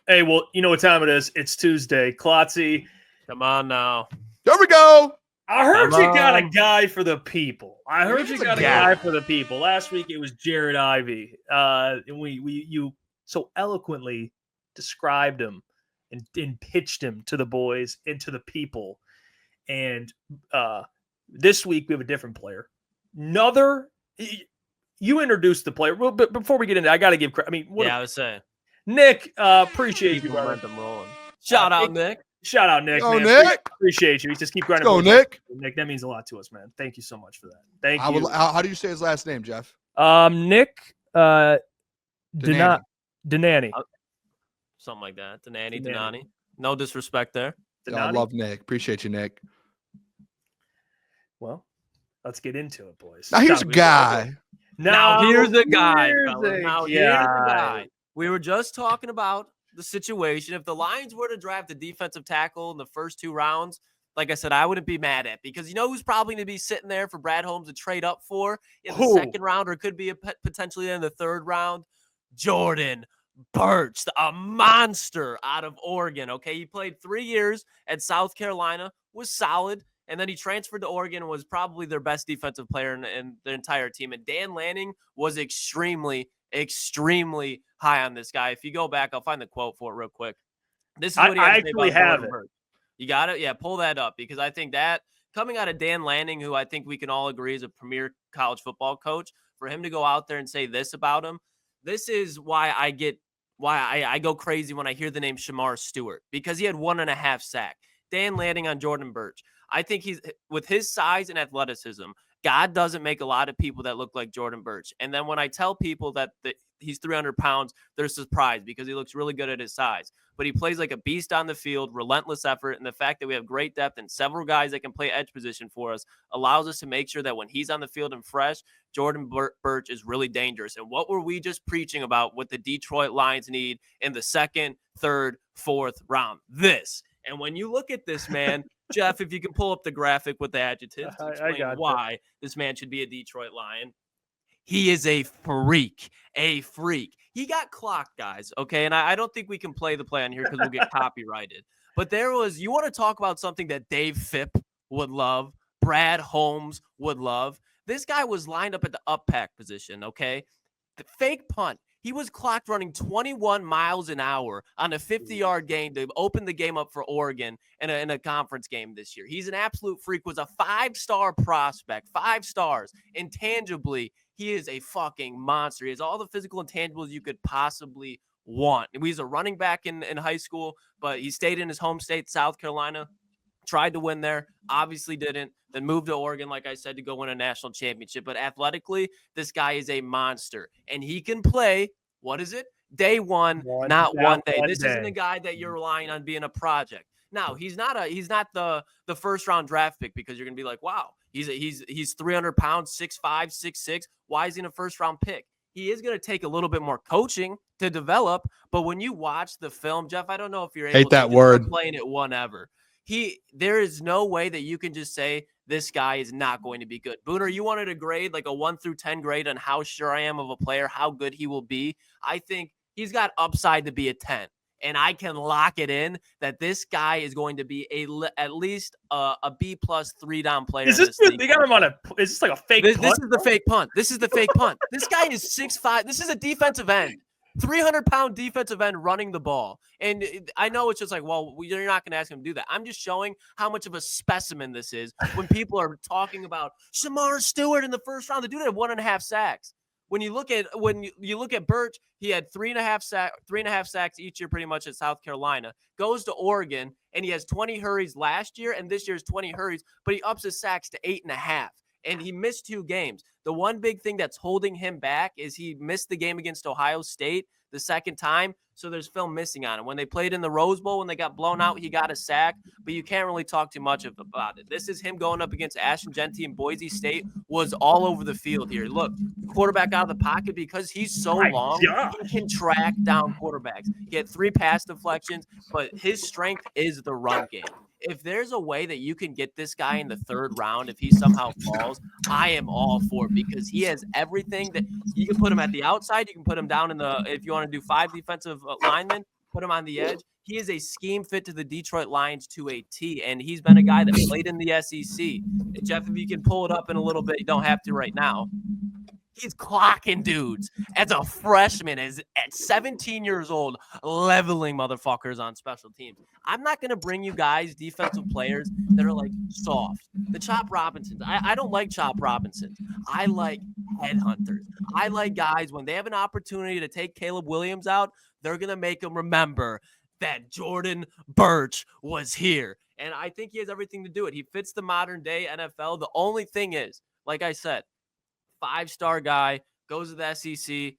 Hey, well, you know what time it is. It's Tuesday. Klotzy. Come on now. There we go. I heard you got a guy for the people. He's You got a guy for the people. Last week it was Jared Ivey. And you so eloquently described him and pitched him to the boys and to the people. And this week we have a different player. You introduced the player. Well, but before we get into it, I got to give credit. I mean, I was saying. Nick, appreciate you. Momentum rolling. Shout out, Nick. Shout out, Nick. Oh, man. Nick. Appreciate you. Just keep grinding. Go, Nick. Nick, that means a lot to us, man. Thank you so much for that. Thank you. you. How do you say his last name, Jeff? Nick Denani. Something like that. Denani. No disrespect there. I love Nick. Appreciate you, Nick. Well, let's get into it, boys. Now here's a guy. Now here's a guy. Here's a guy. We were just talking about the situation. If the Lions were to draft a defensive tackle in the first 2 rounds, like I said, I wouldn't be mad at, because you know who's probably going to be sitting there for Brad Holmes to trade up for in the second round, or could be potentially in the 3rd round? Jordan Burch, a monster out of Oregon. Okay, he played 3 years at South Carolina, was solid, and then he transferred to Oregon and was probably their best defensive player in the entire team. And Dan Lanning was extremely high on this guy. If you go back, I'll find the quote for it real quick. This is what he had to say about Jordan Burch. You got it? Yeah, pull that up, because I think that coming out of Dan Lanning, who I think we can all agree is a premier college football coach, for him to go out there and say this about him, this is why I go crazy when I hear the name Shamar Stewart, because he had 1.5 sacks. Dan Lanning on Jordan Burch. I think he's, with his size and athleticism, God doesn't make a lot of people that look like Jordan Burch. And then when I tell people that he's 300 pounds, they're surprised, because he looks really good at his size. But he plays like a beast on the field, relentless effort, and the fact that we have great depth and several guys that can play edge position for us allows us to make sure that when he's on the field and fresh, Jordan Burch is really dangerous. And what were we just preaching about what the Detroit Lions need in the 2nd, 3rd, 4th round? This. And when you look at this, man, Jeff, if you can pull up the graphic with the adjectives to explain why this man should be a Detroit Lion. He is a freak. He got clocked, guys, okay? And I don't think we can play the play on here because we'll get copyrighted. But you want to talk about something that Dave Phipp would love, Brad Holmes would love. This guy was lined up at the up pack position, okay? The fake punt. He was clocked running 21 miles an hour on a 50-yard gain to open the game up for Oregon in a conference game this year. He's an absolute freak, was a 5-star prospect, 5 stars. Intangibly, he is a fucking monster. He has all the physical intangibles you could possibly want. He's a running back in high school, but he stayed in his home state, South Carolina. Tried to win there, obviously didn't, then moved to Oregon, like I said, to go win a national championship. But athletically, this guy is a monster. And he can play, what is it? Day one, not one day. This isn't a guy that you're relying on being a project. Now, he's not the first-round draft pick, because you're going to be like, wow, he's 300 pounds, 6'5", 6'6". Why is he in a first-round pick? He is going to take a little bit more coaching to develop. But when you watch the film, Jeff, I don't know if you're able to playing it whenever. There is no way that you can just say this guy is not going to be good. Booner, you wanted a grade, like a 1 through 10 grade on how sure I am of a player, how good he will be. I think he's got upside to be a 10. And I can lock it in that this guy is going to be at least a B+ 3-down player. Is this good? They got him on is this like a fake punt? This is the fake punt. This is the fake punt. This guy is 6'5". This is a defensive end. 300-pound defensive end running the ball. And I know it's just like, well, you're not going to ask him to do that. I'm just showing how much of a specimen this is when people are talking about Shamar Stewart in the first round. The dude had 1.5 sacks. When you look at Burch, he had 3.5 sacks each year pretty much at South Carolina. Goes to Oregon, and he has 20 hurries last year, and this year's 20 hurries, but he ups his sacks to 8.5. And he missed 2 games. The one big thing that's holding him back is he missed the game against Ohio State the second time, so there's film missing on him. When they played in the Rose Bowl, when they got blown out, he got a sack, but you can't really talk too much about it. This is him going up against Ashton Gentry and Boise State, was all over the field here. Look, quarterback out of the pocket, because he's so long, he can track down quarterbacks. He had 3 pass deflections, but his strength is the run game. If there's a way that you can get this guy in the 3rd round, if he somehow falls, I am all for it, because he has everything that you can put him at the outside. You can put him down if you want to do 5 defensive linemen, put him on the edge. He is a scheme fit to the Detroit Lions to a T, and he's been a guy that played in the SEC. And Jeff, if you can pull it up in a little bit, you don't have to right now. He's clocking dudes as a freshman, at 17 years old, leveling motherfuckers on special teams. I'm not going to bring you guys defensive players that are like soft. The Chop Robinsons. I don't like Chop Robinsons. I like headhunters. I like guys, when they have an opportunity to take Caleb Williams out, they're going to make them remember that Jordan Burch was here. And I think he has everything to do it. He fits the modern day NFL. The only thing is, like I said, 5-star guy, goes to the SEC.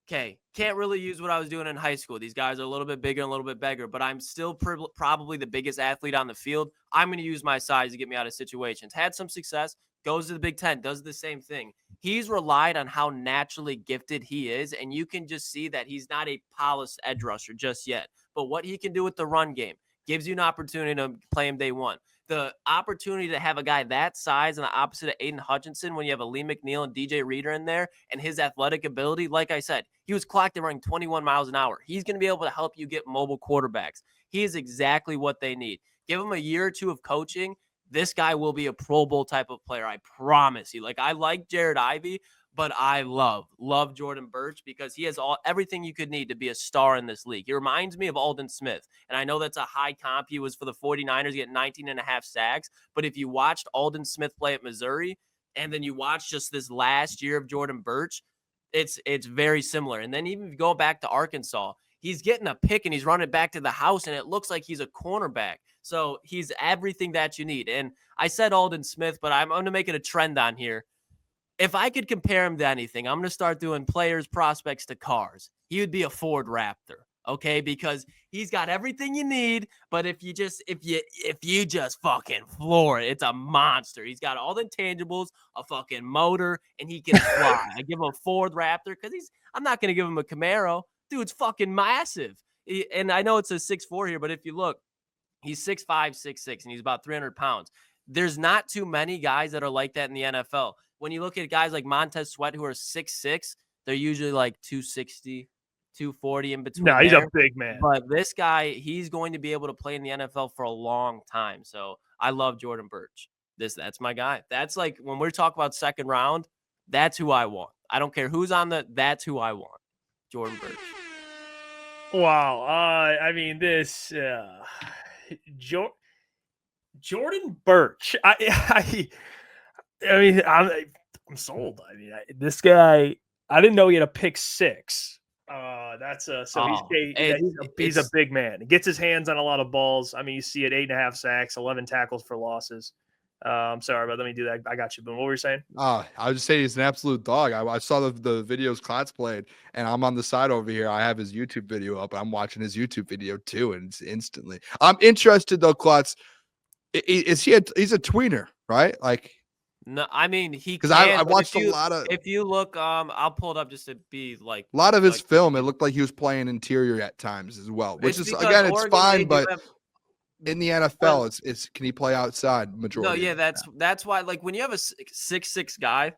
Okay, can't really use what I was doing in high school. These guys are a little bit bigger and a little bit bigger, but I'm still probably the biggest athlete on the field. I'm going to use my size to get me out of situations. Had some success, goes to the Big Ten, does the same thing. He's relied on how naturally gifted he is, and you can just see that he's not a polished edge rusher just yet. But what he can do with the run game gives you an opportunity to play him day one. The opportunity to have a guy that size and the opposite of Aiden Hutchinson when you have a Lee McNeil and DJ Reader in there and his athletic ability, like I said, he was clocked at running 21 miles an hour. He's going to be able to help you get mobile quarterbacks. He is exactly what they need. Give him a year or two of coaching. This guy will be a Pro Bowl type of player. I promise you. Like, I like Jared Ivey, but I love Jordan Burch because he has everything you could need to be a star in this league. He reminds me of Aldon Smith, and I know that's a high comp. He was for the 49ers, getting 19.5 sacks, but if you watched Aldon Smith play at Missouri, and then you watch just this last year of Jordan Burch, it's very similar. And then even if you go back to Arkansas, he's getting a pick and he's running back to the house, and it looks like he's a cornerback. So he's everything that you need. And I said Aldon Smith, but I'm going to make it a trend on here. If I could compare him to anything, I'm going to start doing players, prospects to cars. He would be a Ford Raptor, okay? Because he's got everything you need, but if you just fucking floor it, it's a monster. He's got all the intangibles, a fucking motor, and he can fly. I give him a Ford Raptor because I'm not going to give him a Camaro. Dude's fucking massive. And I know it's a 6'4" here, but if you look, he's 6'5", 6'6", and he's about 300 pounds. There's not too many guys that are like that in the NFL. When you look at guys like Montez Sweat who are 6'6", they're usually like 260, 240 in between. No, he's a big man. But this guy, he's going to be able to play in the NFL for a long time. So I love Jordan Burch. That's my guy. That's like when we're talking about second round, that's who I want. I don't care who's on that's who I want. Jordan Burch. Wow. I mean, this Jordan Burch. I mean, I'm sold. I mean, this guy. I didn't know he had a pick 6. He's a big man. He gets his hands on a lot of balls. I mean, you see it, 8.5 sacks, 11 tackles for losses. I'm sorry, but let me do that. I got you, Boone. What were you saying? I was just saying he's an absolute dog. I saw the videos Klotz played, and I'm on the side over here. I have his YouTube video up. I'm watching his YouTube video too, and it's instantly. I'm interested though, Klotz. He's a tweener, right? Like, no, I mean because I watched a lot of. If you look, I'll pull it up just to be like a lot of his film. It looked like he was playing interior at times as well, which is again, it's fine, but. In the NFL, it's can he play outside majority? No, yeah, that's why. Like when you have a 6'6" guy,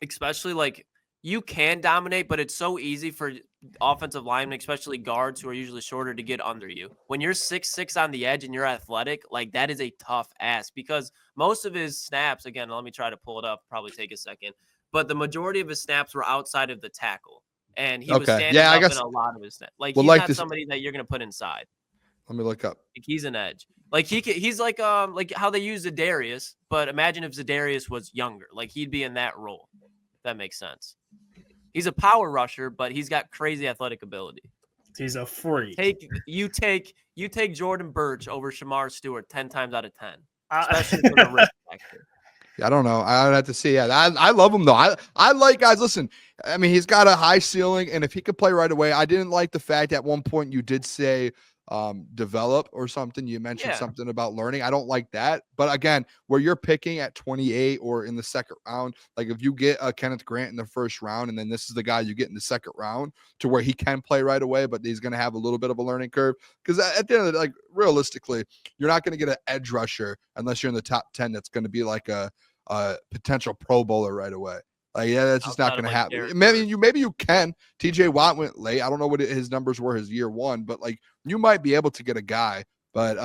especially like you can dominate, but it's so easy for offensive linemen, especially guards who are usually shorter, to get under you. When you're 6'6" on the edge and you're athletic, like that is a tough ask because most of his snaps, again, let me try to pull it up. Probably take a second, but the majority of his snaps were outside of the tackle, and he was standing up in a lot of his snaps. Like he's not somebody that you're going to put inside. Let me look up. Like he's an edge. Like he's like how they use Za'Darius, but imagine if Za'Darius was younger. Like he'd be in that role. That makes sense. He's a power rusher, but he's got crazy athletic ability. He's a freak. You take Jordan Burch over Shamar Stewart 10 times out of 10, especially for the risk factor. I don't know. I would have to see. Yeah, I love him though. I like guys. Listen, I mean, he's got a high ceiling, and if he could play right away, I didn't like the fact at one point you did say develop or something. You mentioned something about learning. I don't like that. But again, where you're picking at 28 or in the second round, like if you get a Kenneth Grant in the first round, and then this is the guy you get in the second round to where he can play right away, but he's going to have a little bit of a learning curve. Because at the end of the day, like realistically, you're not going to get an edge rusher unless you're in the top 10 that's going to be like a potential Pro Bowler right away. Like, yeah, that's just not going to happen. Maybe you can. TJ Watt went late. I don't know what his numbers were his year one, but like you might be able to get a guy. But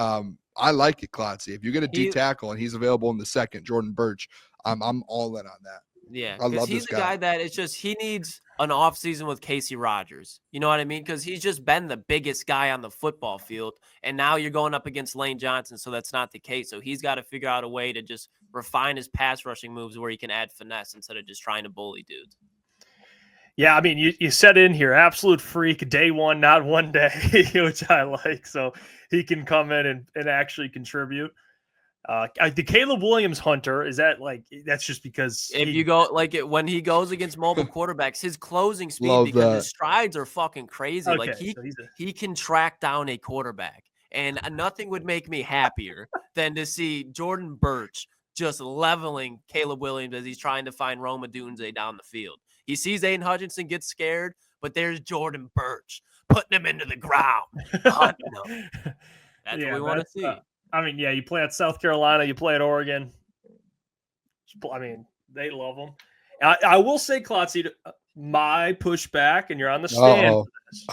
I like it, Klotzy. If you get a D tackle and he's available in the second, Jordan Burch, I'm all in on that. Yeah, I love he's this a guy that it's just he needs an offseason with Casey Rogers. You know what I mean? Because he's just been the biggest guy on the football field, and now you're going up against Lane Johnson, so that's not the case. So he's got to figure out a way to just refine his pass rushing moves where he can add finesse instead of just trying to bully dudes. Yeah, I mean, you said in here, absolute freak, day one, not one day, which I like. So he can come in and actually contribute. The Caleb Williams Hunter, is that like that's just because if you go like it when he goes against mobile quarterbacks, his closing speed because his strides are fucking crazy. Okay, like he can track down a quarterback, and nothing would make me happier than to see Jordan Burch just leveling Caleb Williams as he's trying to find Roma Dunze down the field. He sees Aiden Hutchinson get scared, but there's Jordan Burch putting him into the ground. That's what we want to see. I mean, yeah, you play at South Carolina, you play at Oregon. I mean, they love them. I will say, Klotzy, my pushback, and you're on the stand for this.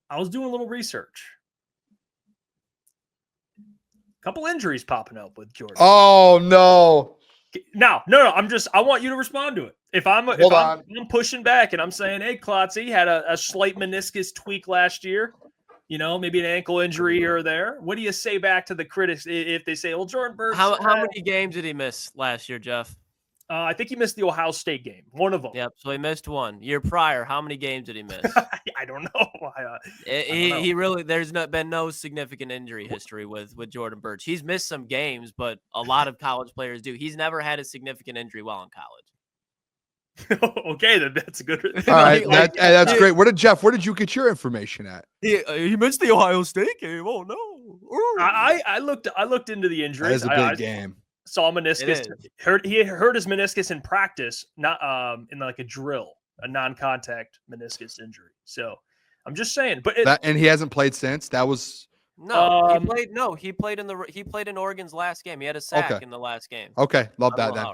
I was doing a little research. A couple injuries popping up with Jordan. Oh, no. No. I want you to respond to it. If I'm pushing back and I'm saying, hey, Klotzy had a slight meniscus tweak last year, you know, maybe an ankle injury here or there. What do you say back to the critics if they say, well, Jordan Burch? How many games did he miss last year, Jeff? I think he missed the Ohio State game, one of them. Yep, so he missed one. Year prior, how many games did he miss? I don't know. He really, there's been no significant injury history with Jordan Burch. He's missed some games, but a lot of college players do. He's never had a significant injury while in college. Okay, then that's a good. All right, that's great. Where did you get your information at? He missed the Ohio State game. Oh no! I looked into the injuries. That is a big game. Saw meniscus. He hurt his meniscus in practice, not in like a drill, a non-contact meniscus injury. So I'm just saying. But and he hasn't played since. That was. No, he played in Oregon's last game. He had a sack in the last game. Okay, love that. Then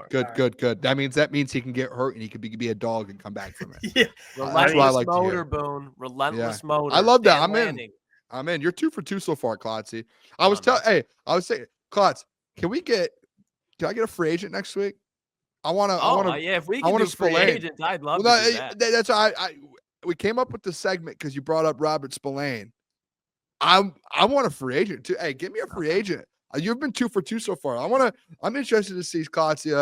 good. That means he can get hurt and he could be a dog and come back from it. Yeah, that's what I like to hear. Boone, relentless motor. I love that. I'm in. You're 2 for 2 so far, Klotzy. I was saying, Klotz, can I get a free agent next week? I want to. Yeah, if we can do free agents, I'd love to do that. That's we came up with the segment because you brought up Robert Spillane. I want a free agent too. Hey, give me a free agent. You've been 2 for 2 so far. I'm interested to see Klotzy,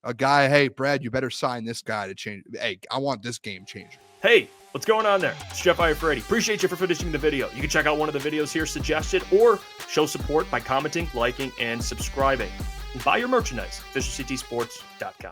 a guy. Hey, Brad, you better sign this guy to change. Hey, I want this game changer. Hey, what's going on there? It's Jeff Iafrate. Appreciate you for finishing the video. You can check out one of the videos here suggested or show support by commenting, liking, and subscribing. And buy your merchandise, FisherCTSports.com.